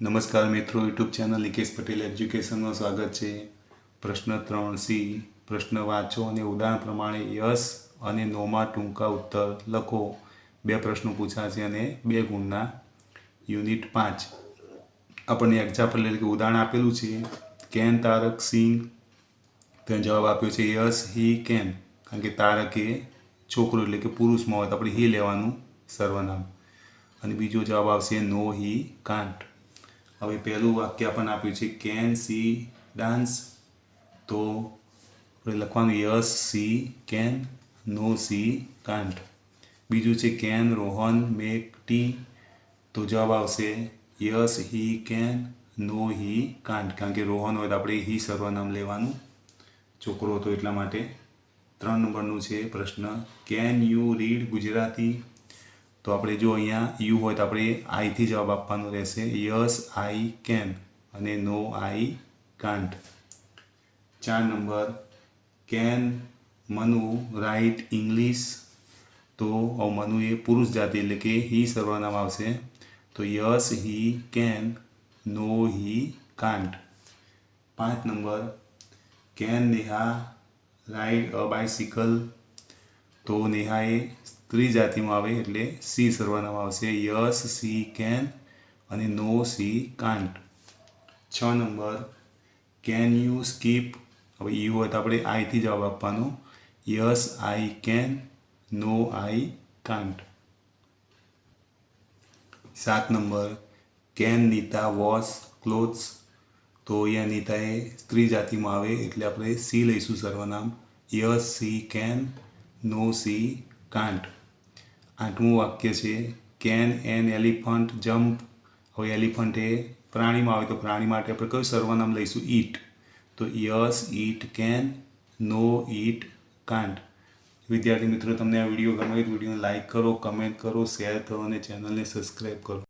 નમસ્કાર મિત્રો, YouTube channel Nikesh Patel એજ્યુકેશનમાં સ્વાગત છે। પ્રશ્ન 3C પ્રશ્ન વાંચો અને ઉદાહરણ પ્રમાણે યસ અને નોમાં ટૂંકા ઉત્તર લખો। બે પ્રશ્નો પૂછાશે અને 2 ગુણના યુનિટ 5 આપણને એક્ઝામ્પલ એટલે કે ઉદાહરણ આપેલું છે। કેન તારક સિંગ, તો જવાબ આપ્યો છે યસ હી કેન, કારણ કે તારક એ છોકરો એટલે કે પુરુષમાં હોય તો આપણે હી લેવાનું સર્વનામ। અને બીજો જવાબ આવશે નો હી કાન્ટ। હવે પહેલું વાક્ય આપણને આપ્યું છે કેન સી ડાન્સ, તો આપણે લખવાનું yes she can, no she can't. બીજું છે કેન રોહન મેક ટી, તો જવાબ આવશે yes he can, no he can't, કારણ કે રોહન હોય તો આપણે હી સર્વનામ લેવાનું, છોકરો હતો એટલા માટે। 3 નંબરનું છે પ્રશ્ન કેન યુ રીડ ગુજરાતી, તો આપણે જો અહીંયા યુ હોય તો આપણે આઈથી જવાબ આપવાનો રહેશે યસ આઈ કેન અને no I can't. 4 number can Manu write English, તો મનુ એ પુરુષ જાતિ એટલે કે હી સર્વનામ આવશે, તો yes he can, no he can't. 5 number can Neha ride a bicycle, તો નેહા એ સ્ત્રી જાતિમાં આવે એટલે સી સર્વનામ આવશે યસ સી કેન અને no she can't. 6 number can you skip, હવે યુ હોય તો આપણે આઈથી જવાબ આપવાનો yes I can, no I can't. 7 number can Nita wash clothes, તો અહીંયા નીતા એ સ્ત્રી જાતિમાં આવે એટલે આપણે સી લઈશું સર્વનામ yes she can, no she can't. 8મું વાક્ય છે કેન એન એલિફન્ટ જમ્પ, હવે એલિફન્ટ એ પ્રાણીમાં આવે તો પ્રાણી માટે આપણે કયું સર્વનામ લઈશું ઈટ, તો yes it can, no it can't. વિદ્યાર્થી મિત્રો, તમને આ વિડીયો ગમે તો વિડીયોને લાઇક કરો, કમેન્ટ કરો, શેર કરો અને ચેનલને સબસ્ક્રાઈબ કરો।